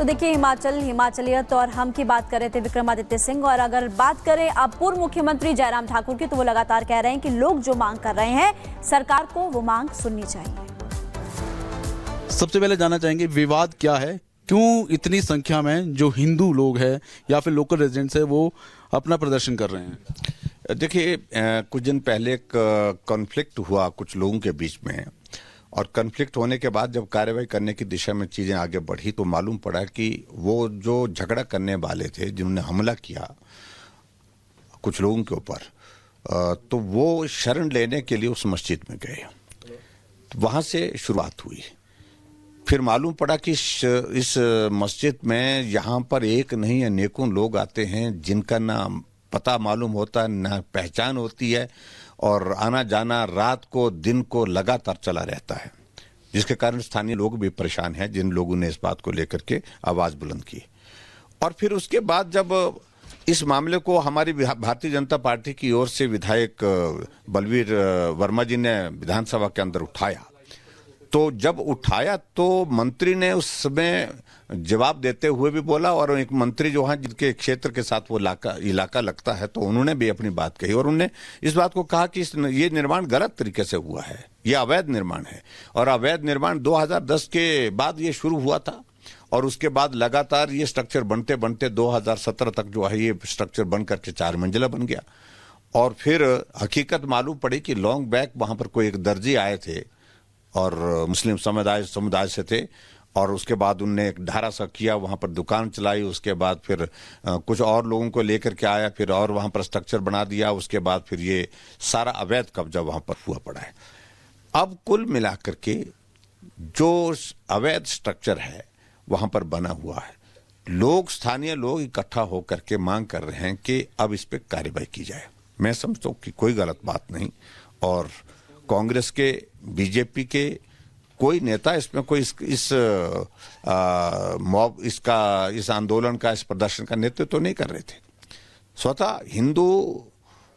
तो देखिए हिमाचलियत और हम की बात कर रहे थे विक्रमादित्य सिंह, और अगर बात करें अब पूर्व मुख्यमंत्री जयराम ठाकुर की, तो वो लगातार कह रहे हैं कि लोग जो मांग कर रहे हैं सरकार को वो मांग सुननी चाहिए। सबसे पहले जानना चाहेंगे विवाद क्या है, क्यों इतनी संख्या में जो हिंदू लोग हैं या फिर लोकल रेजिडेंट्स है वो अपना प्रदर्शन कर रहे हैं? देखिए, कुछ दिन पहले एक कॉन्फ्लिक्ट हुआ कुछ लोगों के बीच में, और कॉन्फ्लिक्ट होने के बाद जब कार्रवाई करने की दिशा में चीज़ें आगे बढ़ी तो मालूम पड़ा कि वो जो झगड़ा करने वाले थे, जिन्होंने हमला किया कुछ लोगों के ऊपर, तो वो शरण लेने के लिए उस मस्जिद में गए। तो वहाँ से शुरुआत हुई। फिर मालूम पड़ा कि इस मस्जिद में यहाँ पर एक नहीं अनेकों लोग आते हैं जिनका ना पता मालूम होता, ना पहचान होती है, और आना जाना रात को दिन को लगातार चला रहता है, जिसके कारण स्थानीय लोग भी परेशान हैं, जिन लोगों ने इस बात को लेकर के आवाज़ बुलंद की। और फिर उसके बाद जब इस मामले को हमारी भारतीय जनता पार्टी की ओर से विधायक बलवीर वर्मा जी ने विधानसभा के अंदर उठाया, तो जब उठाया तो मंत्री ने उस समय जवाब देते हुए भी बोला, और एक मंत्री जो हैं जिनके क्षेत्र के साथ वो इलाका लगता है, तो उन्होंने भी अपनी बात कही, और उन्होंने इस बात को कहा कि ये निर्माण गलत तरीके से हुआ है, ये अवैध निर्माण है, और अवैध निर्माण 2010 के बाद ये शुरू हुआ था, और उसके बाद लगातार ये स्ट्रक्चर बनते बनते 2017 तक जो है ये स्ट्रक्चर बन करके 4 मंजिला बन गया। और फिर हकीकत मालूम पड़ी कि लॉन्ग बैक वहाँ पर कोई एक दर्जी आए थे और मुस्लिम समुदाय से थे, और उसके बाद उनने एक ढारा सा किया, वहाँ पर दुकान चलाई, उसके बाद फिर कुछ और लोगों को लेकर के आया, फिर और वहाँ पर स्ट्रक्चर बना दिया, उसके बाद फिर ये सारा अवैध कब्जा वहाँ पर हुआ पड़ा है। अब कुल मिलाकर के जो अवैध स्ट्रक्चर है वहाँ पर बना हुआ है, स्थानीय लोग इकट्ठा होकर के मांग कर रहे हैं कि अब इस पर कार्रवाई की जाए। मैं समझता हूँ कि कोई गलत बात नहीं, और कांग्रेस के बीजेपी के कोई नेता इसमें कोई इस आंदोलन का, इस प्रदर्शन का नेतृत्व तो नहीं कर रहे थे। स्वतः हिंदू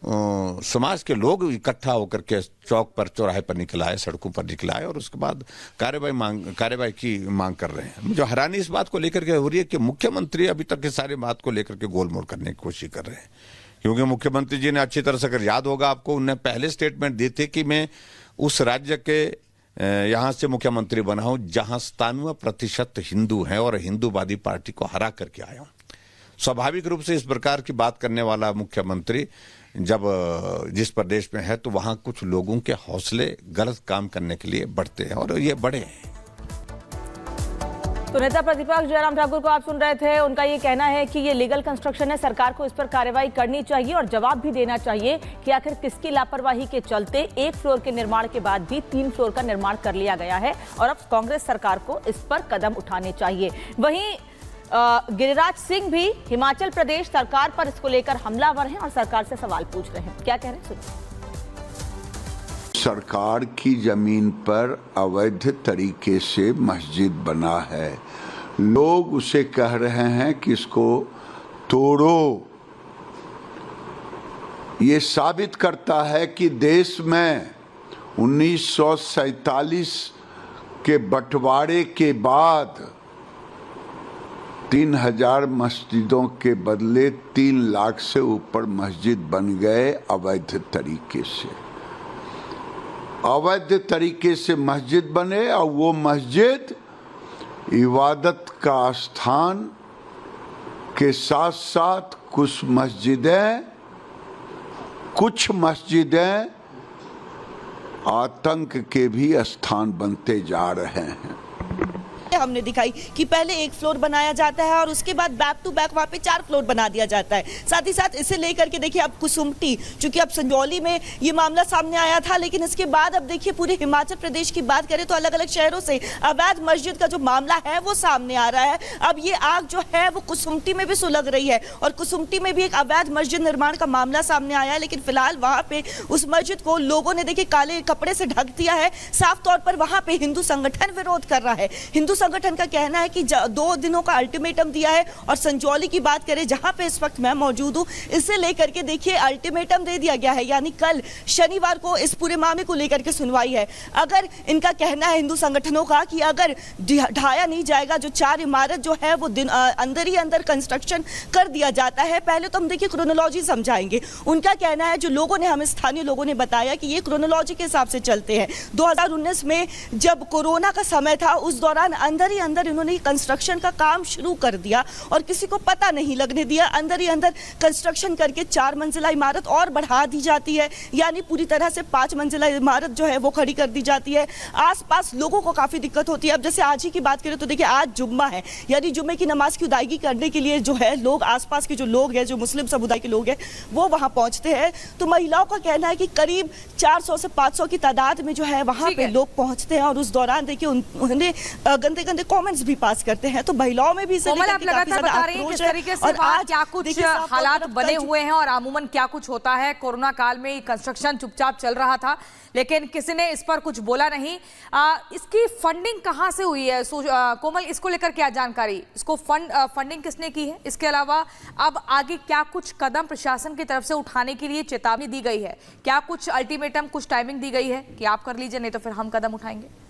समाज के लोग इकट्ठा होकर के चौक पर, चौराहे पर निकल आए, सड़कों पर निकल आए, और उसके बाद कार्रवाई की मांग कर रहे हैं। मुझे हैरानी इस बात को लेकर के हो रही है कि मुख्यमंत्री अभी तक इस सारी बात को लेकर के गोलमोल करने की कोशिश कर रहे हैं, क्योंकि मुख्यमंत्री जी ने अच्छी तरह से, अगर याद होगा आपको, उन्होंने पहले स्टेटमेंट दी थी कि मैं उस राज्य के यहाँ से मुख्यमंत्री बना हूं जहां 97% हिंदू हैं और हिंदूवादी पार्टी को हरा करके आया हूं। स्वाभाविक रूप से इस प्रकार की बात करने वाला मुख्यमंत्री जब जिस प्रदेश में है, तो वहां कुछ लोगों के हौसले गलत काम करने के लिए बढ़ते हैं, और ये बढ़े हैं। तो नेता प्रतिपक्ष जयराम ठाकुर को आप सुन रहे थे, उनका ये कहना है कि ये लीगल कंस्ट्रक्शन है, सरकार को इस पर कार्रवाई करनी चाहिए और जवाब भी देना चाहिए कि आखिर किसकी लापरवाही के चलते 1 फ्लोर के निर्माण के बाद भी 3 फ्लोर का निर्माण कर लिया गया है, और अब कांग्रेस सरकार को इस पर कदम उठाने चाहिए। वहीं गिरिराज सिंह भी हिमाचल प्रदेश सरकार पर इसको लेकर हमलावर हैं और सरकार से सवाल पूछ रहे हैं। क्या कह रहे हैं सुनिए। सरकार की जमीन पर अवैध तरीके से मस्जिद बना है, लोग उसे कह रहे हैं कि इसको तोड़ो। ये साबित करता है कि देश में 1947 के बंटवारे के बाद 3000 मस्जिदों के बदले 3 लाख से ऊपर मस्जिद बन गए अवैध तरीके से। अवैध तरीके से मस्जिद बने, और वो मस्जिद इबादत का स्थान के साथ साथ कुछ मस्जिदें आतंक के भी स्थान बनते जा रहे हैं। हमने दिखाई कि पहले 1 फ्लोर बनाया जाता है और उसके बाद बैक टू बैक वहाँ पे 4 फ्लोर बना दिया जाता है। साथ ही साथ इसे लेकर के देखिए अब कुसुम्पटी, चूंकि अब संजौली में ये मामला सामने आया था, लेकिन इसके बाद अब देखिए पूरे हिमाचल प्रदेश की बात करें तो अलग अलग शहरों से अवैध मस्जिद का जो मामला है वो सामने आ रहा है। अब ये आग जो है वो कुसुम्पटी में भी सुलग रही है, और कुसुम्पटी में भी एक अवैध मस्जिद निर्माण का मामला सामने आया है, लेकिन फिलहाल वहाँ पे उस मस्जिद को लोगों ने देखिए काले कपड़े से ढक दिया है। साफ तौर पर वहाँ पे हिंदू संगठन विरोध कर रहा है। हिंदू संगठन का कहना है कि 2 दिनों का अल्टीमेटम दिया है। और संजौली की बात करें, जहां पे इस वक्त मैं मौजूद हूं, इसे लेकर के देखिए अल्टीमेटम दे दिया गया है, यानी कल शनिवार को इस पूरे मामले को लेकर के सुनवाई है। अगर इनका कहना है हिंदू संगठनों का कि अगर ढाया नहीं जाएगा, जो 4 इमारत जो है वो अंदर ही अंदर कंस्ट्रक्शन कर दिया जाता है। पहले तो हम देखिए क्रोनोलॉजी समझाएंगे। उनका कहना है, जो लोगों ने, हमें स्थानीय लोगों ने बताया कि ये क्रोनोलॉजी के हिसाब से चलते हैं। 2019 में जब कोरोना का समय था, उस दौरान अंदर ही अंदर इन्होंने कंस्ट्रक्शन का काम शुरू कर दिया और किसी को पता नहीं लगने दिया। अंदर ही अंदर कंस्ट्रक्शन करके 4 मंजिला इमारत और बढ़ा दी जाती है, यानी पूरी तरह से 5 मंजिला इमारत जो है वो खड़ी कर दी जाती है। आसपास लोगों को काफी दिक्कत होती है। अब जैसे आज ही की बात करें तो देखिए आज जुम्मा है, यानी जुम्मे की नमाज की अदायगी करने के लिए जो है लोग, आसपास के जो लोग हैं, जो मुस्लिम समुदाय के लोग हैं, वो वहां पहुंचते हैं। तो महिलाओं का कहना है कि करीब 400 से 500 की तादाद में जो है वहां पे लोग पहुंचते हैं और उस दौरान देखिए उन्हें गंदे गंदे कमेंट्स भी पास करते हैं। तो महिलाओं में भी इसे लेकर के काफी ज्यादा आक्रोश है। और आज क्या कुछ हालात बने हुए हैं और अमूमन क्या कुछ होता है। कोरोना काल में कंस्ट्रक्शन चुपचाप चल रहा था, लेकिन किसी ने इस पर कुछ बोला नहीं। इसकी फंडिंग कहां से हुई है कोमल, इसको लेकर क्या जानकारी? इसको फंडिंग किसने की है? इसके अलावा अब आगे क्या कुछ कदम प्रशासन की तरफ से उठाने के लिए चेतावनी दी गई है? क्या कुछ अल्टीमेटम, कुछ टाइमिंग दी गई है कि आप कर लीजिए, नहीं तो फिर हम कदम उठाएंगे?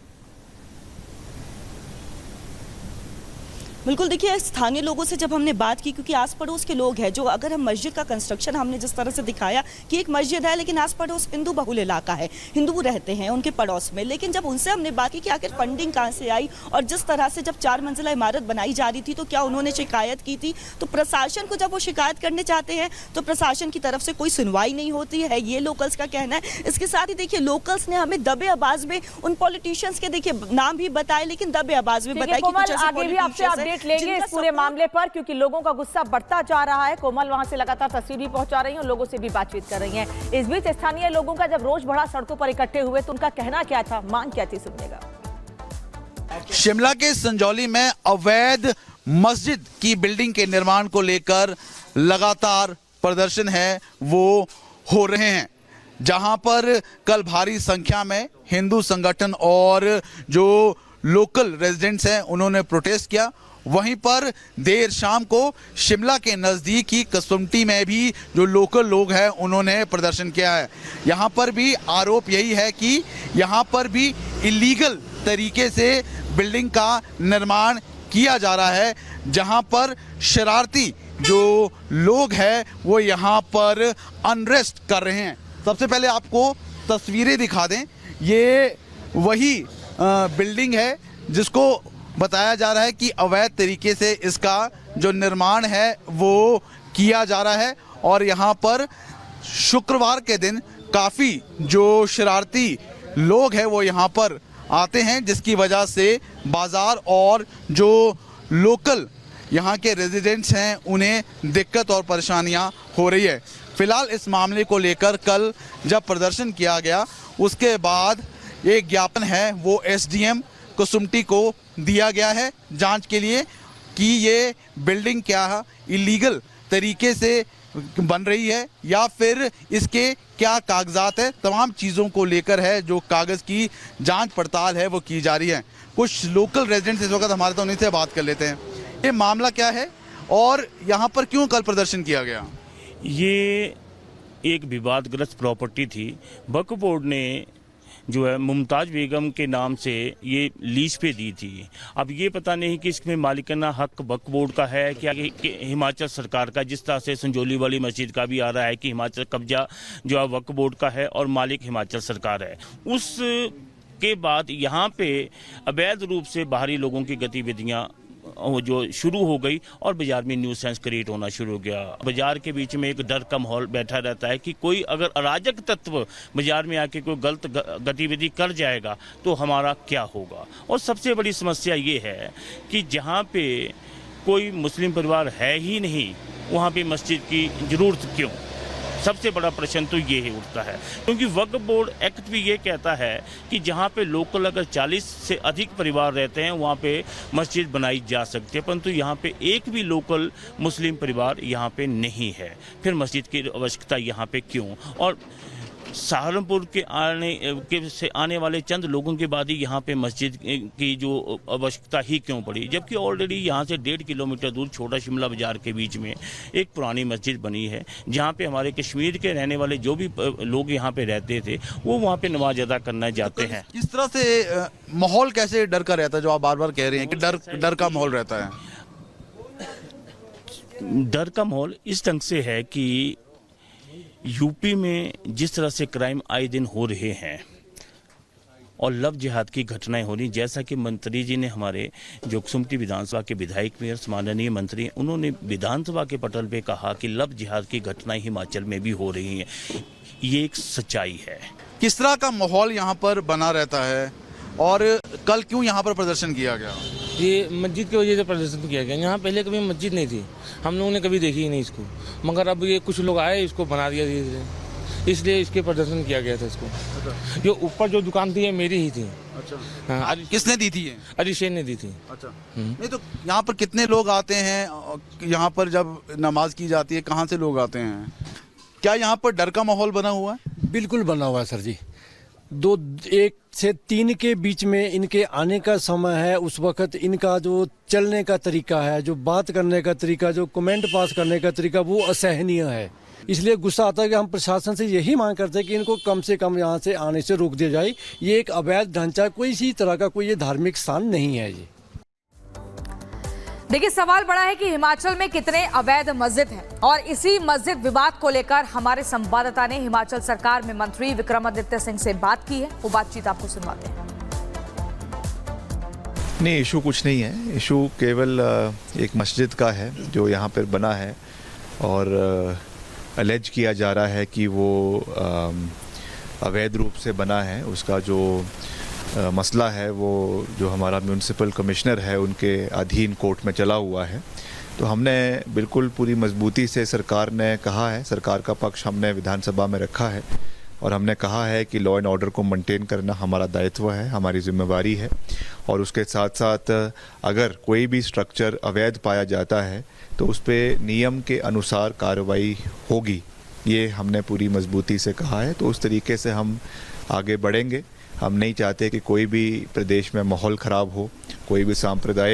बिल्कुल, देखिए स्थानीय लोगों से जब हमने बात की, क्योंकि आस पड़ोस के लोग हैं, जो अगर हम मस्जिद का कंस्ट्रक्शन हमने जिस तरह से दिखाया कि एक मस्जिद है लेकिन आस पड़ोस हिंदू बहुल इलाका है, हिंदू रहते हैं उनके पड़ोस में, लेकिन जब उनसे हमने बात की कि आखिर फंडिंग कहाँ से आई और जिस तरह से जब 4 मंजिला इमारत बनाई जा रही थी तो क्या उन्होंने शिकायत की थी, तो प्रशासन को जब वो शिकायत करने चाहते हैं तो प्रशासन की तरफ से कोई सुनवाई नहीं होती है, ये लोकल्स का कहना है। इसके साथ ही देखिए लोकल्स ने हमें दबे आवाज में उन पॉलिटिशियंस के देखिए नाम भी बताए, लेकिन दबे आवाज में बताए कि कुछ ऐसे पॉलिटिशियंस लेंगे इस पूरे मामले पर, क्योंकि लोगों का गुस्सा बढ़ता जा रहा है। कोमल वहां से लगातार तस्वीर भी पहुंचा रही हैं और लोगों से भी बातचीत कर रही हैं। इस बीच स्थानीय लोगों का जब रोष बढ़ा, सड़कों पर इकट्ठे हुए, तो उनका कहना क्या था, मांग क्या थी, सुनिएगा। शिमला के संजौली में अवैध मस्जिद की बिल्डिंग के निर्माण को लेकर लगातार प्रदर्शन है वो हो रहे हैं, जहां पर कल भारी संख्या में हिंदू संगठन और जो लोकल रेजिडेंट्स हैं उन्होंने प्रोटेस्ट किया। वहीं पर देर शाम को शिमला के नज़दीक ही कसुमटी में भी जो लोकल लोग हैं उन्होंने प्रदर्शन किया है। यहाँ पर भी आरोप यही है कि यहाँ पर भी इलीगल तरीके से बिल्डिंग का निर्माण किया जा रहा है, जहाँ पर शरारती जो लोग हैं वो यहाँ पर अनरेस्ट कर रहे हैं। सबसे पहले आपको तस्वीरें दिखा दें, ये वही बिल्डिंग है जिसको बताया जा रहा है कि अवैध तरीके से इसका जो निर्माण है वो किया जा रहा है। और यहाँ पर शुक्रवार के दिन काफ़ी जो शरारती लोग हैं वो यहाँ पर आते हैं, जिसकी वजह से बाज़ार और जो लोकल यहाँ के रेजिडेंट्स हैं उन्हें दिक्कत और परेशानियाँ हो रही है। फिलहाल इस मामले को लेकर कल जब प्रदर्शन किया गया उसके बाद एक ज्ञापन है वो एसडीएम कसुमटी को दिया गया है जांच के लिए कि ये बिल्डिंग क्या है, इलीगल तरीके से बन रही है या फिर इसके क्या कागजात है। तमाम चीज़ों को लेकर है जो कागज़ की जांच पड़ताल है वो की जा रही है। कुछ लोकल रेजिडेंट्स इस वक्त हमारे, तो उन्हीं से बात कर लेते हैं। ये मामला क्या है और यहाँ पर क्यों कल प्रदर्शन किया गया? ये एक विवादग्रस्त प्रॉपर्टी थी। वक्फ बोर्ड ने जो है मुमताज़ बेगम के नाम से ये लीज पे दी थी। अब ये पता नहीं कि इसमें मालिकाना हक वक्फ बोर्ड का है क्या कि हिमाचल सरकार का, जिस तरह से संजौली वाली मस्जिद का भी आ रहा है कि हिमाचल कब्जा जो है वक्फ बोर्ड का है और मालिक हिमाचल सरकार है। उस के बाद यहाँ पे अवैध रूप से बाहरी लोगों की गतिविधियाँ जो शुरू हो गई और बाजार में न्यू सेंस क्रिएट होना शुरू हो गया। बाजार के बीच में एक डर का माहौल बैठा रहता है कि कोई अगर अराजक तत्व बाजार में आके कोई गलत गतिविधि कर जाएगा तो हमारा क्या होगा। और सबसे बड़ी समस्या ये है कि जहाँ पे कोई मुस्लिम परिवार है ही नहीं वहाँ पे मस्जिद की ज़रूरत क्यों? सबसे बड़ा प्रश्न तो ये ही उठता है, क्योंकि वक्फ बोर्ड एक्ट भी ये कहता है कि जहाँ पे लोकल अगर 40 से अधिक परिवार रहते हैं वहाँ पे मस्जिद बनाई जा सकती है, परंतु यहाँ पे एक भी लोकल मुस्लिम परिवार यहाँ पे नहीं है। फिर मस्जिद की आवश्यकता यहाँ पे क्यों? और सहारनपुर से आने वाले चंद लोगों के बाद ही यहाँ पे मस्जिद की जो आवश्यकता ही क्यों पड़ी, जबकि ऑलरेडी यहाँ से 1.5 किलोमीटर दूर छोटा शिमला बाजार के बीच में एक पुरानी मस्जिद बनी है, जहाँ पे हमारे कश्मीर के रहने वाले जो भी लोग यहाँ पे रहते थे वो वहाँ पे नमाज अदा करना जाते हैं। इस तरह से माहौल कैसे डर का रहता है, जो आप बार बार कह रहे हैं कि डर का माहौल रहता है? डर का माहौल इस ढंग से है कि यूपी में जिस तरह से क्राइम आए दिन हो रहे हैं और लव जिहाद की घटनाएं हो रही, जैसा कि मंत्री जी ने हमारे जो कुसुम्पटी विधानसभा के विधायक मेयर माननीय मंत्री, उन्होंने विधानसभा के पटल पे कहा कि लव जिहाद की घटनाएं हिमाचल में भी हो रही हैं, ये एक सच्चाई है। किस तरह का माहौल यहाँ पर बना रहता है और कल क्यों यहाँ पर प्रदर्शन किया गया? ये मस्जिद की वजह से प्रदर्शन किया गया। यहाँ पहले कभी मस्जिद नहीं थी, हम लोगों ने कभी देखी ही नहीं इसको, मगर अब ये कुछ लोग आए इसको बना दिया धीरे धीरे, इसलिए इसके प्रदर्शन किया गया था इसको। जो ऊपर जो दुकान थी ये मेरी ही थी। अच्छा, हाँ, किसने दी थी ये? अरिश ने दी थी। अच्छा, नहीं तो यहाँ पर कितने लोग आते हैं? यहाँ पर जब नमाज की जाती है कहाँ से लोग आते हैं? क्या यहाँ पर डर का माहौल बना हुआ है? बिल्कुल बना हुआ है सर जी। 1 से 3 के बीच में इनके आने का समय है, उस वक्त इनका जो चलने का तरीका है, जो बात करने का तरीका, जो कमेंट पास करने का तरीका, वो असहनीय है। इसलिए गुस्सा आता है कि हम प्रशासन से यही मांग करते हैं कि इनको कम से कम यहाँ से आने से रोक दिया जाए। ये एक अवैध ढांचा, कोई इसी तरह का कोई ये धार्मिक स्थान नहीं है। ये देखिए, सवाल बड़ा है कि हिमाचल में कितने अवैध मस्जिद हैं और इसी मस्जिद विवाद को लेकर हमारे संवाददाता ने हिमाचल सरकार में मंत्री विक्रमादित्य सिंह से बात की है। वो बातचीत आपको सुनवाते हैं। नहीं, इशू कुछ नहीं है। इशू केवल एक मस्जिद का है जो यहाँ पर बना है और अलेज किया जा रहा है कि वो अवैध रूप से बना है। उसका जो मसला है वो जो हमारा म्यूनिसिपल कमिश्नर है उनके अधीन कोर्ट में चला हुआ है। तो हमने बिल्कुल पूरी मजबूती से, सरकार ने कहा है, सरकार का पक्ष हमने विधानसभा में रखा है और हमने कहा है कि लॉ एंड ऑर्डर को मेंटेन करना हमारा दायित्व है, हमारी जिम्मेवारी है। और उसके साथ साथ अगर कोई भी स्ट्रक्चर अवैध पाया जाता है तो उस पर नियम के अनुसार कार्रवाई होगी, ये हमने पूरी मजबूती से कहा है। तो उस तरीके से हम आगे बढ़ेंगे। हम नहीं चाहते कि कोई भी प्रदेश में माहौल ख़राब हो, कोई भी सांप्रदायिक